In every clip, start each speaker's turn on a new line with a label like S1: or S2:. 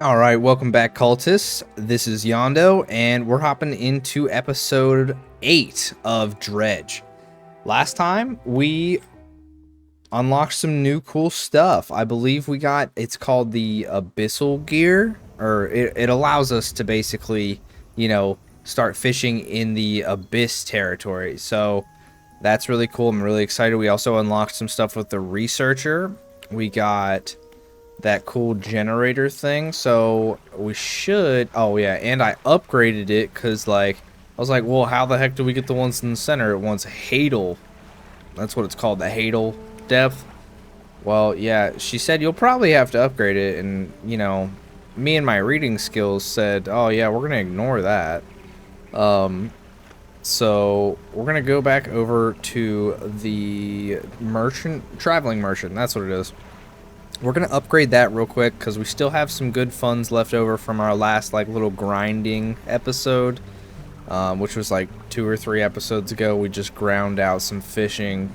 S1: Alright, welcome back, cultists. This is Yondo, and we're hopping into episode 8 of Dredge. Last time, we unlocked some new cool stuff. I believe we got, it's called the Abyssal Gear, or it allows us to basically, start fishing in the Abyss territory. So, that's really cool. I'm really excited. We also unlocked some stuff with the Researcher. We got that cool generator thing, so we should, oh yeah, and I upgraded it because I was like, well, how the heck do we get the ones in the center? It wants Hadal. That's what it's called, the Hadal depth. Well, yeah, she said you'll probably have to upgrade it, and me and my reading skills said, oh yeah, we're gonna ignore that. So we're gonna go back over to the traveling merchant, that's what it is. We're going to upgrade that real quick because we still have some good funds left over from our last little grinding episode, which was 2 or 3 episodes ago. We just ground out some fishing,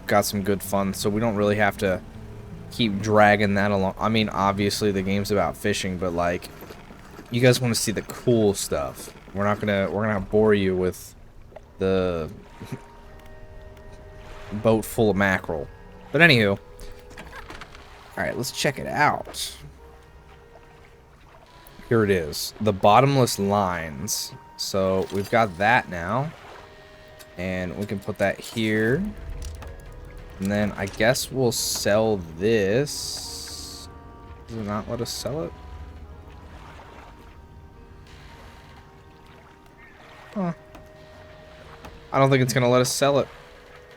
S1: got some good funds, so we don't really have to keep dragging that along. I mean, obviously the game's about fishing, but you guys want to see the cool stuff. We're gonna bore you with the boat full of mackerel. But anywho, alright, let's check it out. Here it is. The bottomless lines. So we've got that now. And we can put that here. And then I guess we'll sell this. Does it not let us sell it? Huh. I don't think it's going to let us sell it.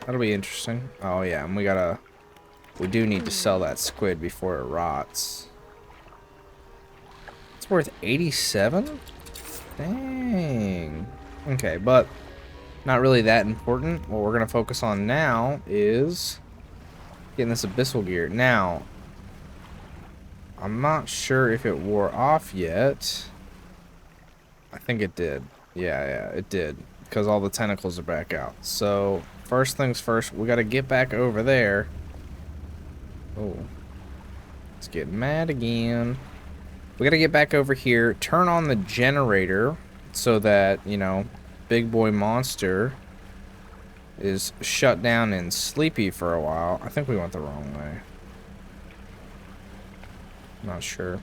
S1: That'll be interesting. Oh yeah, and we do need to sell that squid before it rots. It's worth 87? Dang. Okay, but not really that important. What we're going to focus on now is getting this abyssal gear. Now, I'm not sure if it wore off yet. I think it did. Yeah, it did. Because all the tentacles are back out. So, first things first, we got to get back over there. Oh, let's get mad again. We gotta get back over here, turn on the generator so that, Big Boy Monster is shut down and sleepy for a while. I think we went the wrong way. Not sure.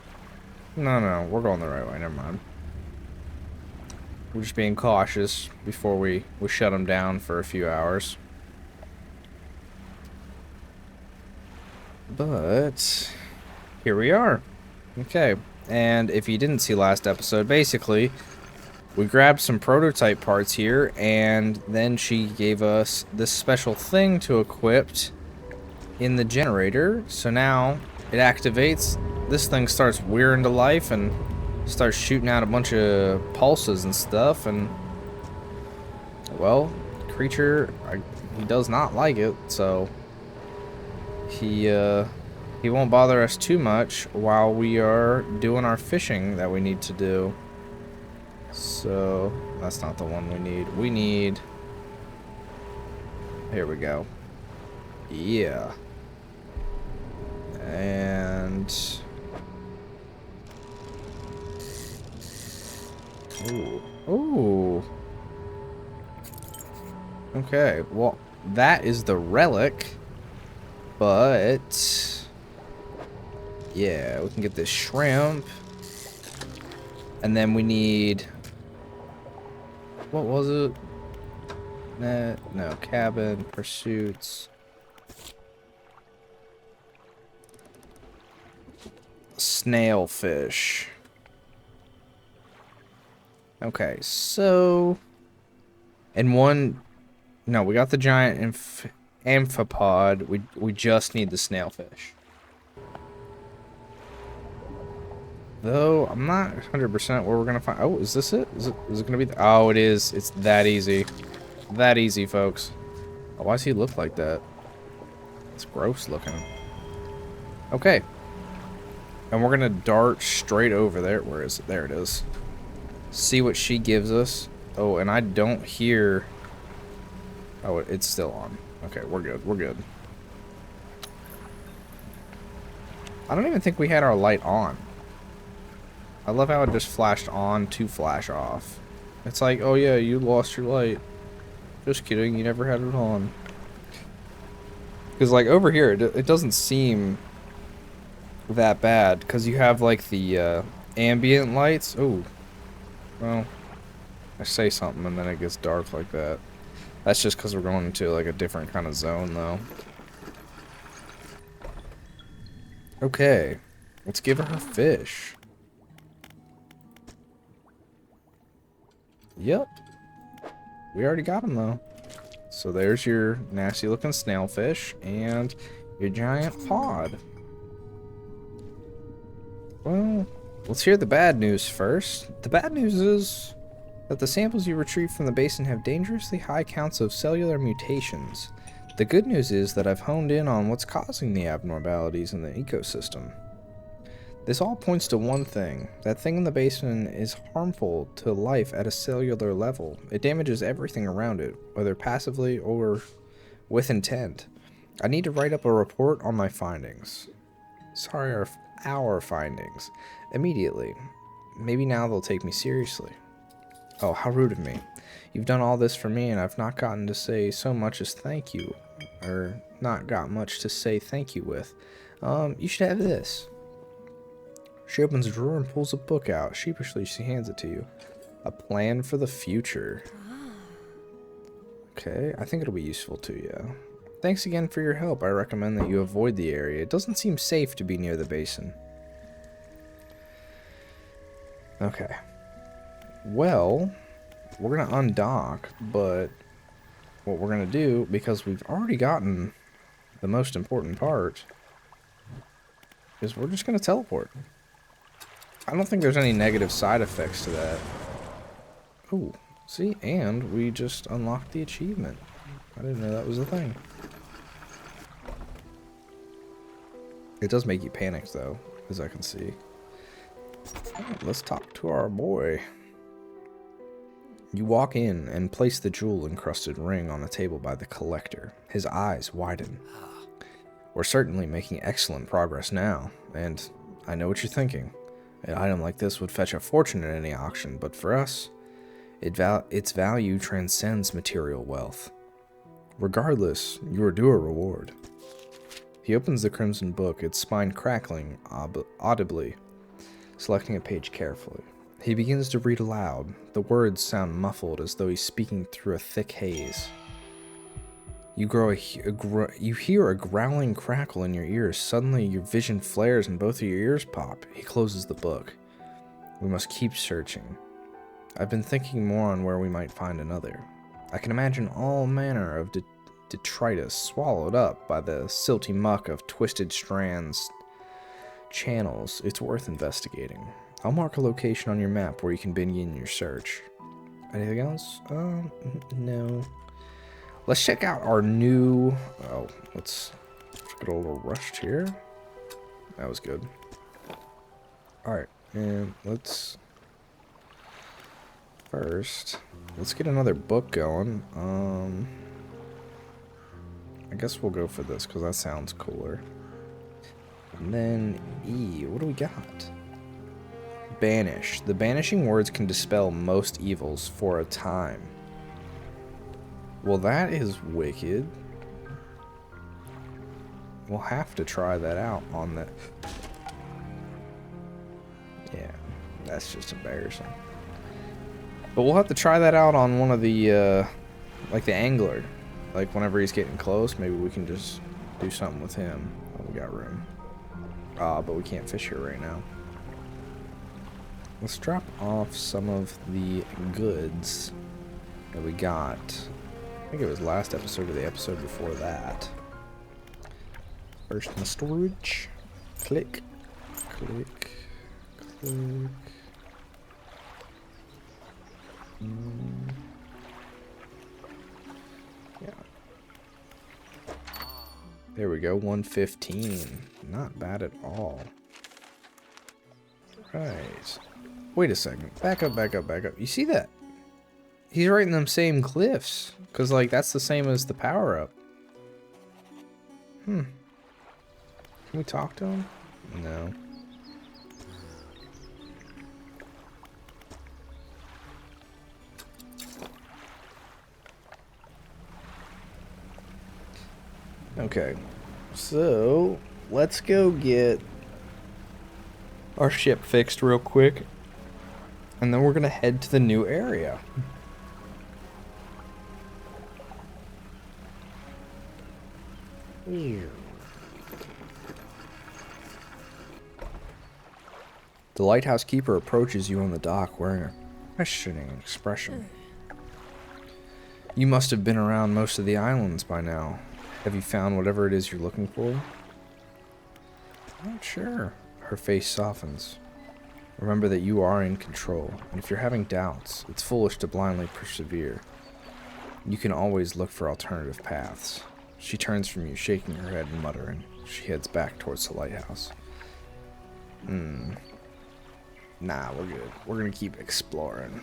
S1: No, we're going the right way, never mind. We're just being cautious before we shut him down for a few hours. But here we are. Okay, and if you didn't see last episode, basically we grabbed some prototype parts here, and then she gave us this special thing to equip in the generator. So now it activates, this thing starts wearing to life and starts shooting out a bunch of pulses and stuff, and well, creature, he does not like it, so he won't bother us too much while we are doing our fishing that we need to do. So that's not the one we need. We need, here we go. Yeah. And ooh. Okay, well, that is the relic. But yeah, we can get this shrimp. And then we need, what was it? No, cabin, pursuits. Snailfish. Okay, so, and one, no, we got the giant amphipod. We just need the snailfish. Though I'm not 100% where we're gonna find. Oh, is this it? Is it gonna be? Oh, it is. It's that easy. That easy, folks. Oh, why does he look like that? It's gross looking. Okay. And we're gonna dart straight over there. Where is it? There it is. See what she gives us. Oh, and I don't hear. Oh, it's still on. Okay, we're good. We're good. I don't even think we had our light on. I love how it just flashed on to flash off. It's like, oh yeah, you lost your light. Just kidding, you never had it on. Because like over here, it doesn't seem that bad because you have like the ambient lights. Oh, well, I say something and then it gets dark like that. That's just because we're going into like a different kind of zone though. Okay, let's give her fish. Yep, we already got him though. So there's your nasty looking snailfish and your giant pod. Well, let's hear the bad news first. The bad news is that the samples you retrieve from the basin have dangerously high counts of cellular mutations. The good news is that I've honed in on what's causing the abnormalities in the ecosystem. This all points to one thing. That thing in the basin is harmful to life at a cellular level. It damages everything around it, whether passively or with intent. I need to write up a report on my findings. Sorry, our findings. Immediately. Maybe now they'll take me seriously. Oh, how rude of me. You've done all this for me and I've not gotten to say so much as thank you. Or not got much to say thank you with. You should have this. She opens a drawer and pulls a book out. Sheepishly, she hands it to you. A plan for the future. Okay, I think it'll be useful to you. Thanks again for your help. I recommend that you avoid the area. It doesn't seem safe to be near the basin. Okay. Well, we're going to undock, but what we're going to do, because we've already gotten the most important part, is we're just going to teleport. I don't think there's any negative side effects to that. Ooh, see, and we just unlocked the achievement. I didn't know that was a thing. It does make you panic, though, as I can see. Let's talk to our boy. You walk in and place the jewel-encrusted ring on a table by the collector. His eyes widen. We're certainly making excellent progress now, and I know what you're thinking. An item like this would fetch a fortune at any auction, but for us, its value transcends material wealth. Regardless, you are due a reward. He opens the crimson book, its spine crackling audibly, selecting a page carefully. He begins to read aloud. The words sound muffled as though he's speaking through a thick haze. You hear a growling crackle in your ears. Suddenly, your vision flares and both of your ears pop. He closes the book. We must keep searching. I've been thinking more on where we might find another. I can imagine all manner of detritus swallowed up by the silty muck of twisted strands, channels. It's worth investigating. I'll mark a location on your map where you can begin your search. Anything else? No. Let's check out our new... Oh, let's get a little rushed here. That was good. Alright, and let's... First, let's get another book going. I guess we'll go for this, because that sounds cooler. And then E, what do we got? Banish. The banishing words can dispel most evils for a time. Well, that is wicked. We'll have to try that out on the... Yeah, that's just embarrassing. But we'll have to try that out on one of the, like the angler. Like, whenever he's getting close, maybe we can just do something with him. Oh, we got room. But we can't fish here right now. Let's drop off some of the goods that we got. I think it was last episode or the episode before that. First in the storage. Click. Click. Click. Yeah. There we go, 115. Not bad at all. Right. Wait a second. Back up, back up, back up. You see that? He's right in them same cliffs. Because, like, that's the same as the power-up. Can we talk to him? No. Okay, so let's go get our ship fixed real quick, and then we're gonna head to the new area. The lighthouse keeper approaches you on the dock wearing a questioning expression. You must have been around most of the islands by now. Have you found whatever it is you're looking for? Not sure. Her face softens. Remember that you are in control, and if you're having doubts, it's foolish to blindly persevere. You can always look for alternative paths. She turns from you, shaking her head and muttering. She heads back towards the lighthouse. Nah, we're good. We're gonna keep exploring,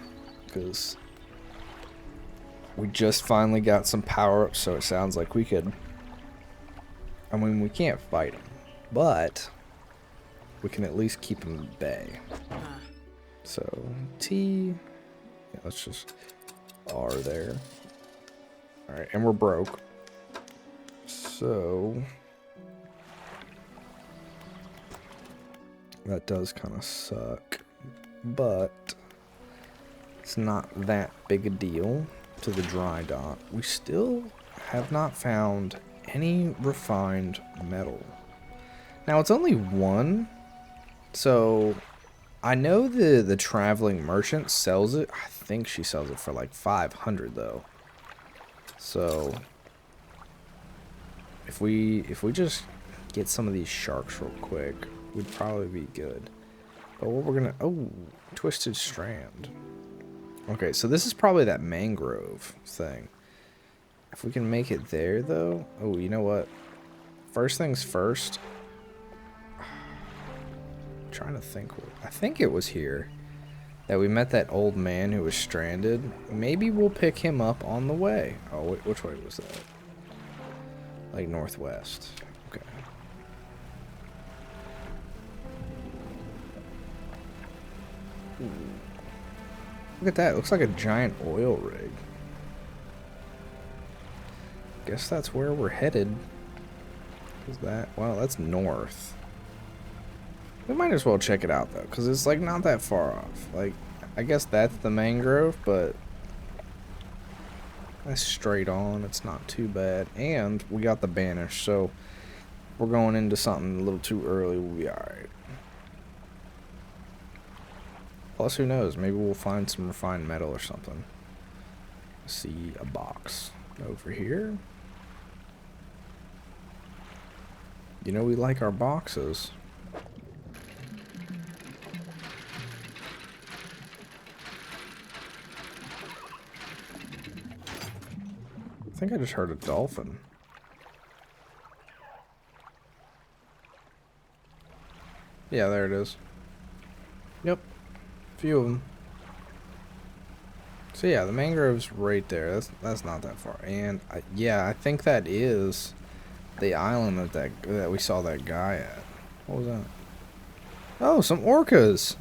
S1: because we just finally got some power-ups, so it sounds like we could... I mean, we can't fight them, but we can at least keep them at bay. So, T... yeah, let's just R there. Alright, and we're broke. So... that does kind of suck, but it's not that big a deal to the dry dock. We still have not found any refined metal. Now, it's only one, so I know the traveling merchant sells it. I think she sells it for like 500 though. So if we just get some of these sharks real quick, we'd probably be good. But what we're gonna... oh, twisted strand. Okay, so this is probably that mangrove thing. If we can make it there, though... oh, you know what? First things first. I'm trying to think. I think it was here that we met that old man who was stranded. Maybe we'll pick him up on the way. Oh, wait, which way was that? Like northwest. Okay. Ooh. Look at that. It looks like a giant oil rig. Guess that's where we're headed. Is that... wow, that's north. We might as well check it out, though, because it's, like, not that far off. Like, I guess that's the mangrove, but that's straight on. It's not too bad. And we got the banish, so we're going into something a little too early. We'll be alright. Plus, who knows? Maybe we'll find some refined metal or something. See a box over here. You know we like our boxes. I think I just heard a dolphin. Yeah, there it is. Yep. Few of them. So yeah, the mangrove's right there. That's not that far. And yeah, I think that is the island that we saw that guy at. What was that? Oh, some orcas.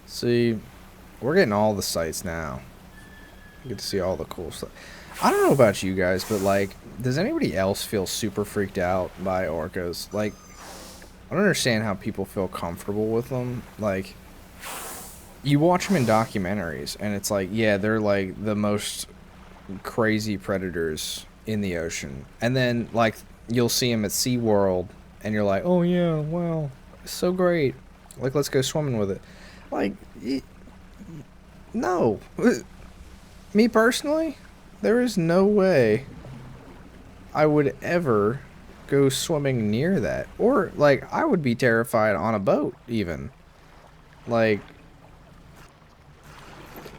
S1: See, we're getting all the sights now. You get to see all the cool stuff. I don't know about you guys, but like, does anybody else feel super freaked out by orcas? Like, I don't understand how people feel comfortable with them. Like, you watch them in documentaries, and it's like, yeah, they're like the most crazy predators in the ocean. And then, like, you'll see them at SeaWorld, and you're like, oh yeah, wow, it's so great. Like, let's go swimming with it. Like, no. Me personally, there is no way I would ever go swimming near that. Or, like, I would be terrified on a boat, even. Like,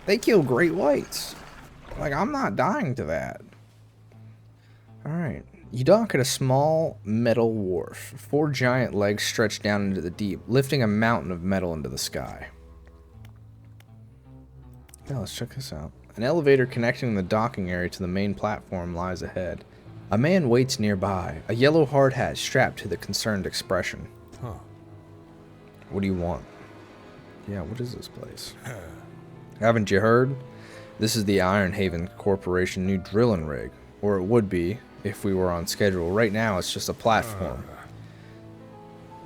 S1: they kill great whites. Like, I'm not dying to that. Alright. You dock at a small metal wharf. 4 giant legs stretch down into the deep, lifting a mountain of metal into the sky. Yeah, let's check this out. An elevator connecting the docking area to the main platform lies ahead. A man waits nearby, a yellow hard hat strapped to the concerned expression. Huh. What do you want? Yeah, what is this place? Haven't you heard? This is the Iron Haven Corporation new drilling rig. Or it would be. if we were on schedule. Right now, it's just a platform.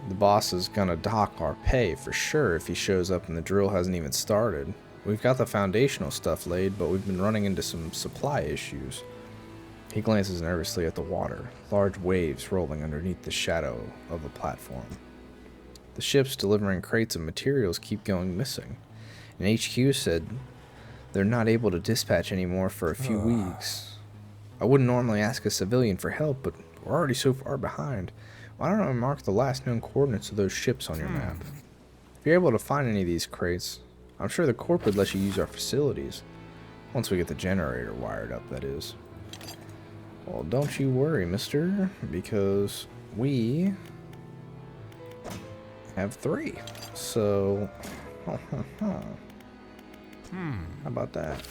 S1: The boss is gonna dock our pay for sure if he shows up and the drill hasn't even started. We've got the foundational stuff laid, but we've been running into some supply issues. He glances nervously at the water, large waves rolling underneath the shadow of the platform. The ships delivering crates of materials keep going missing, and HQ said they're not able to dispatch anymore for a few weeks. I wouldn't normally ask a civilian for help, but we're already so far behind. Why don't I mark the last known coordinates of those ships on your map? If you're able to find any of these crates, I'm sure the Corp would let you use our facilities. Once we get the generator wired up, that is. Well, don't you worry, mister, because we have 3. So, how about that?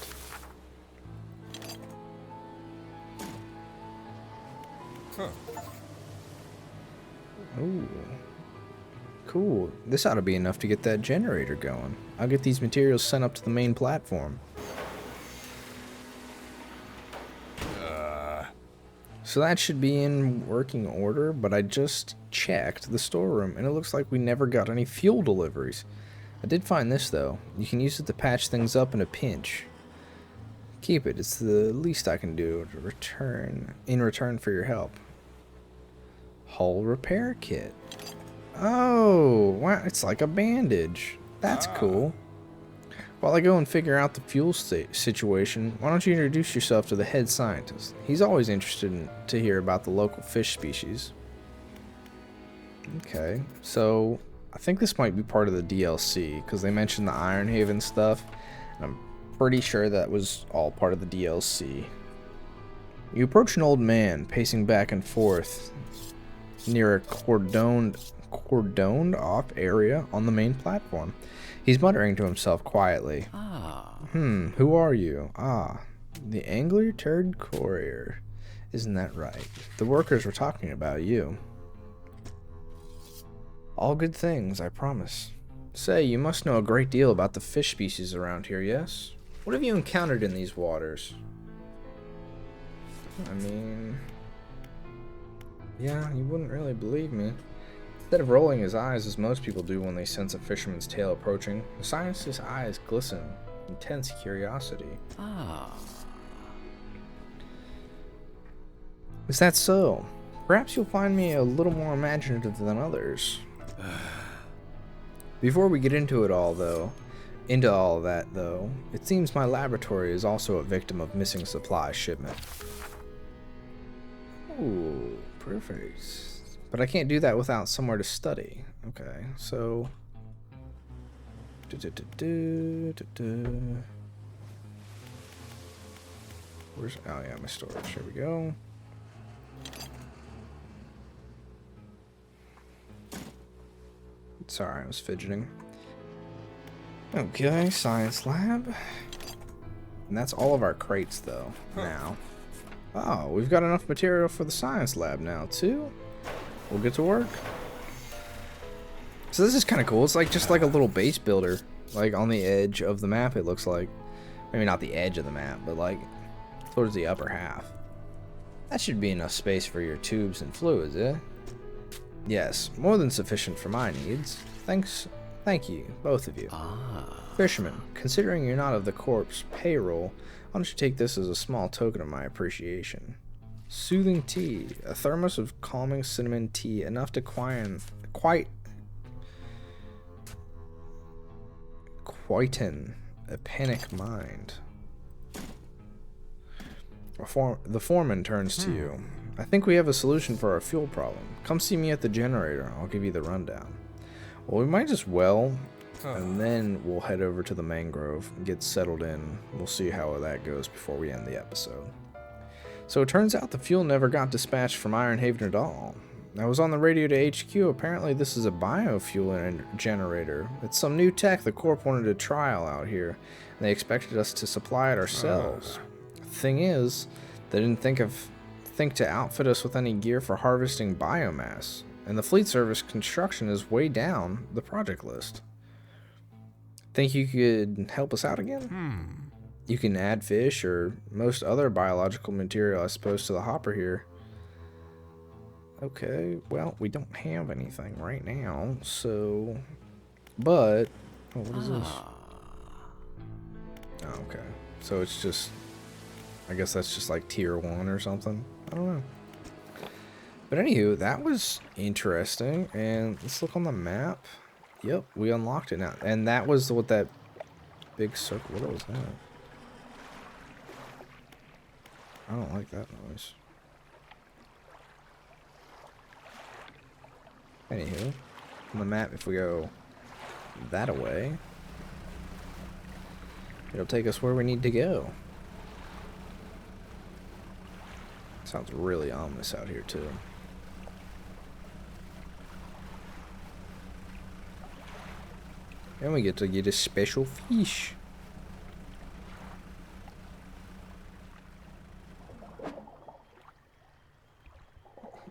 S1: Ooh. Cool. This ought to be enough to get that generator going. I'll get these materials sent up to the main platform. So that should be in working order, but I just checked the storeroom and it looks like we never got any fuel deliveries. I did find this though. You can use it to patch things up in a pinch. Keep it. It's the least I can do in return for your help. Hull repair kit. Oh, wow, it's like a bandage. That's cool. While I go and figure out the fuel situation, why don't you introduce yourself to the head scientist? He's always interested to hear about the local fish species. Okay, so I think this might be part of the DLC, because they mentioned the Iron Haven stuff. And I'm pretty sure that was all part of the DLC. You approach an old man pacing back and forth near a cordoned off area on the main platform. He's muttering to himself quietly. Who are you? The Angler Turd Courier. Isn't that right? The workers were talking about you. All good things, I promise. Say, you must know a great deal about the fish species around here, yes? What have you encountered in these waters? I mean, yeah, you wouldn't really believe me. Instead of rolling his eyes as most people do when they sense a fisherman's tail approaching, the scientist's eyes glisten, intense curiosity. Is that so? Perhaps you'll find me a little more imaginative than others. Before we get into all of that though, it seems my laboratory is also a victim of missing supply shipment. Ooh, perfect. But I can't do that without somewhere to study. Okay, so... Where's... Oh yeah, my storage. Here we go. Sorry, I was fidgeting. Okay, science lab. And that's all of our crates, though, now. Oh, we've got enough material for the science lab now, too. We'll get to work. So this is kind of cool. It's like just like a little base builder, like on the edge of the map, it looks like. Maybe not the edge of the map, but like towards the upper half. That should be enough space for your tubes and fluids, eh? Yes, more than sufficient for my needs. Thank you, both of you. Fisherman, considering you're not of the Corp's payroll, why don't you take this as a small token of my appreciation? Soothing tea, a thermos of calming cinnamon tea, enough to quieten a panic mind. The foreman turns to you. I think we have a solution for our fuel problem. Come see me at the generator. I'll give you the rundown. Well, we might as well, and then we'll head over to the mangrove and get settled in. We'll see how that goes before we end the episode. So it turns out the fuel never got dispatched from Iron Haven at all. I was on the radio to HQ. Apparently this is a biofuel generator. It's some new tech the Corp wanted to trial out here, and they expected us to supply it ourselves. Thing is, they didn't think to outfit us with any gear for harvesting biomass, and the fleet service construction is way down the project list. Think you could help us out again? You can add fish or most other biological material, I suppose, to the hopper here. Okay, well, we don't have anything right now, so... But... Oh, what is this? Oh, okay. So it's just... I guess that's just like tier 1 or something. I don't know. But anywho, that was interesting. And let's look on the map. Yep, we unlocked it now. And that was what that big circle... What was that? I don't like that noise. Anywho, on the map, if we go that away, it'll take us where we need to go. Sounds really ominous out here, too. And we get to get a special fish.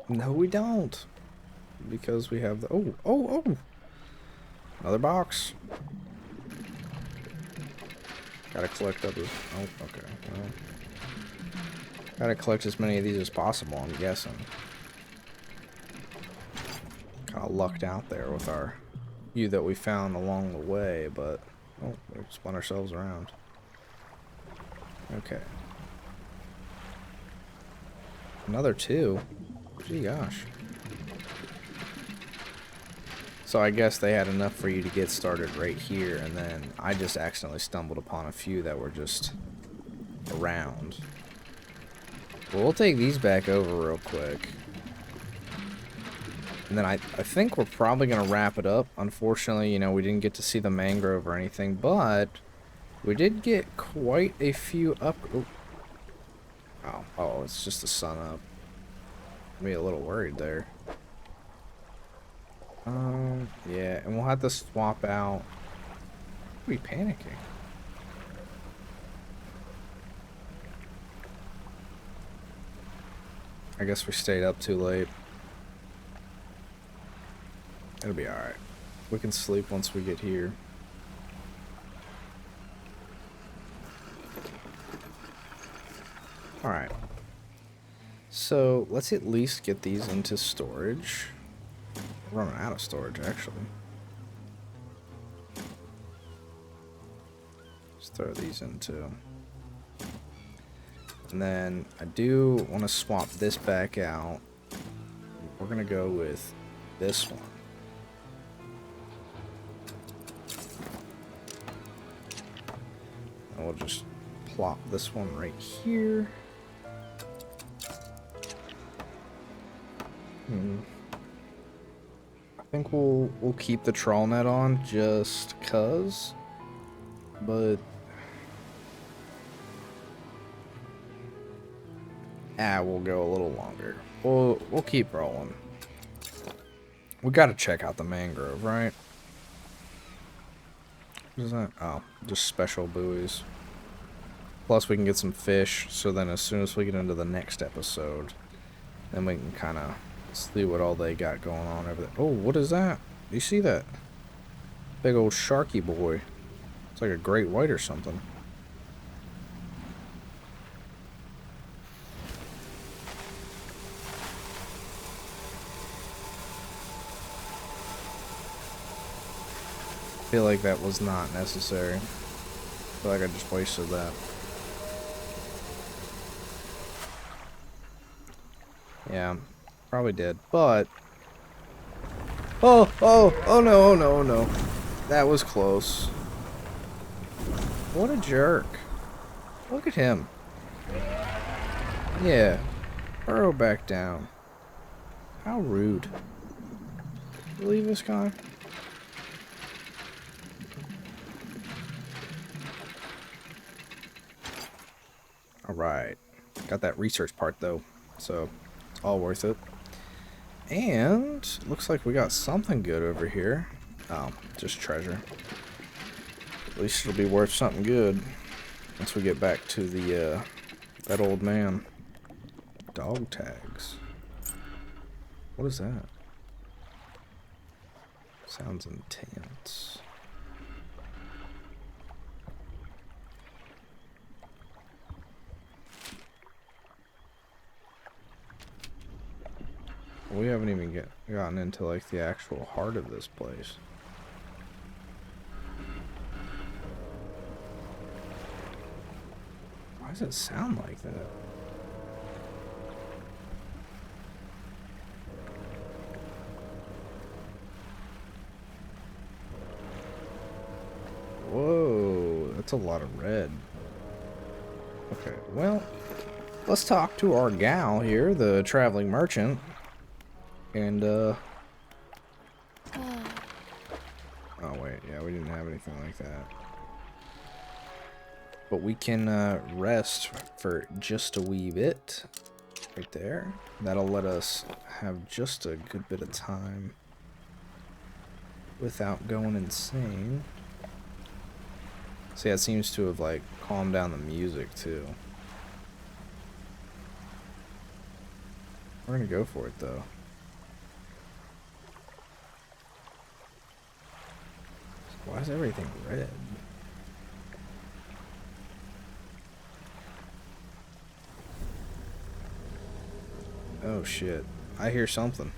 S1: No, we don't. Because we have the... Oh! Another box. Gotta collect up as... Oh, okay. Well, gotta collect as many of these as possible, I'm guessing. Kind of lucked out there with our few that we found along the way, but... Oh, we spun ourselves around. Okay. Another 2. Gee gosh. So I guess they had enough for you to get started right here, and then I just accidentally stumbled upon a few that were just around. Well, we'll take these back over real quick. And then I think we're probably going to wrap it up. Unfortunately, you know, we didn't get to see the mangrove or anything, but we did get quite a few up... Oh, it's just the sun up. I'm a little worried there. Yeah, and we'll have to swap out. Are we panicking? I guess we stayed up too late. It'll be alright. We can sleep once we get here. Alright. So, let's at least get these into storage. We're running out of storage, actually. Let's throw these in too. And then I do want to swap this back out. We're going to go with this one. And we'll just plop this one right here. I think we'll keep the trawl net on just cuz, but we'll go a little longer. We'll keep rolling. We got to check out the mangrove, right? What is that? Oh, just special buoys. Plus we can get some fish, so then as soon as we get into the next episode, then we can kind of see what all they got going on over there. Oh, what is that? Do you see that? Big old sharky boy. It's like a great white or something. I feel like that was not necessary. I feel like I just wasted that. Yeah, probably did, but... Oh no. That was close. What a jerk. Look at him. Yeah. Burrow back down. How rude. You leave this guy? Alright. Got that research part though, so it's all worth it. And looks like we got something good over here. Oh, just treasure. At least it'll be worth something good once we get back to the that old man. Dog tags. What is that? Sounds intense. We haven't even gotten into like the actual heart of this place. Why does it sound like that? Whoa, that's a lot of red. Okay, well, let's talk to our gal here, the traveling merchant. And, oh wait, yeah, we didn't have anything like that. But we can rest for just a wee bit. Right there. That'll let us have just a good bit of time without going insane. See, that seems to have, like, calmed down the music, too. We're gonna go for it, though. Why is everything red? Oh, shit. I hear something.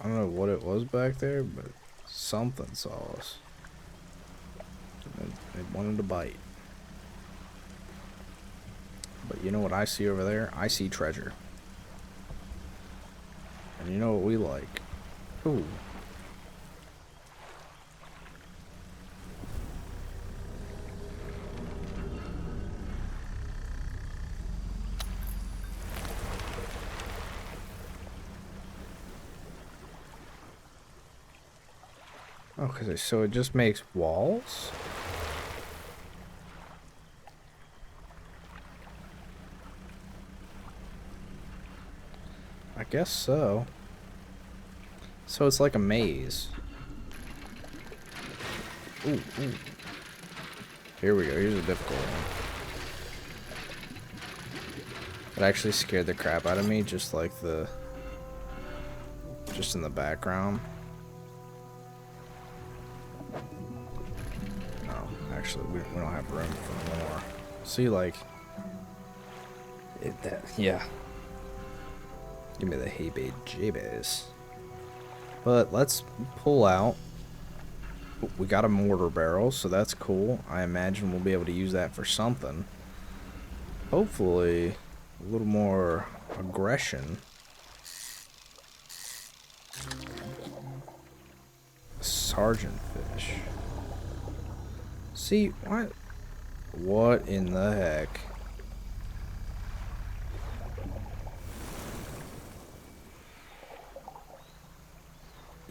S1: I don't know what it was back there, but something saw us. It wanted to bite. But you know what I see over there? I see treasure. And you know what we like? Ooh. Okay, so it just makes walls? I guess so. So it's like a maze. Ooh, ooh. Here we go. Here's a difficult one. It actually scared the crap out of me, just like just in the background. No, actually, we don't have room for more. See, like, yeah. Give me the hey jabez. But let's pull out. We got a mortar barrel, so that's cool. I imagine we'll be able to use that for something. Hopefully, a little more aggression. Sergeant fish. See, what in the heck?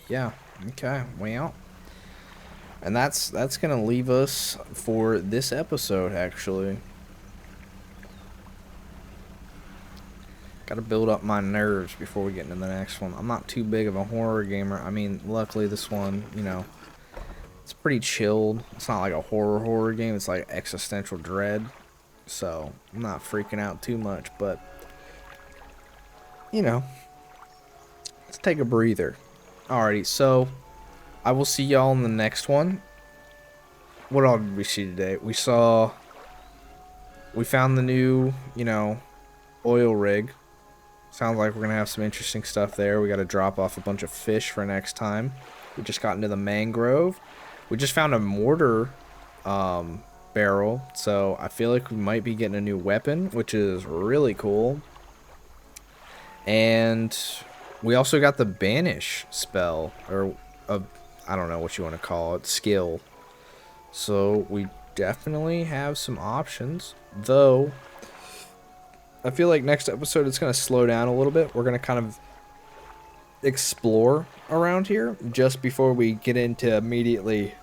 S1: Yeah, okay, well. And that's gonna leave us for this episode, actually. Gotta build up my nerves before we get into the next one. I'm not too big of a horror gamer. I mean, luckily this one, you know, it's pretty chilled. It's not like a horror game. It's like existential dread. So, I'm not freaking out too much, but, you know, let's take a breather. Alrighty, so I will see y'all in the next one. What all did we see today? We found the new, you know, oil rig. Sounds like we're gonna have some interesting stuff there. We gotta drop off a bunch of fish for next time. We just got into the mangrove. We just found a mortar barrel, so I feel like we might be getting a new weapon, which is really cool. And we also got the banish spell, or I don't know what you want to call it, skill. So we definitely have some options, though I feel like next episode it's going to slow down a little bit. We're going to kind of explore around here just before we get into immediately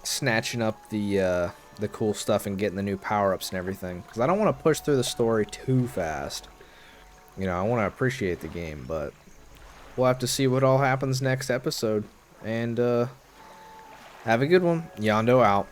S1: snatching up the cool stuff and getting the new power-ups and everything. Because I don't want to push through the story too fast. You know, I want to appreciate the game, but we'll have to see what all happens next episode. And have a good one. Yondo out.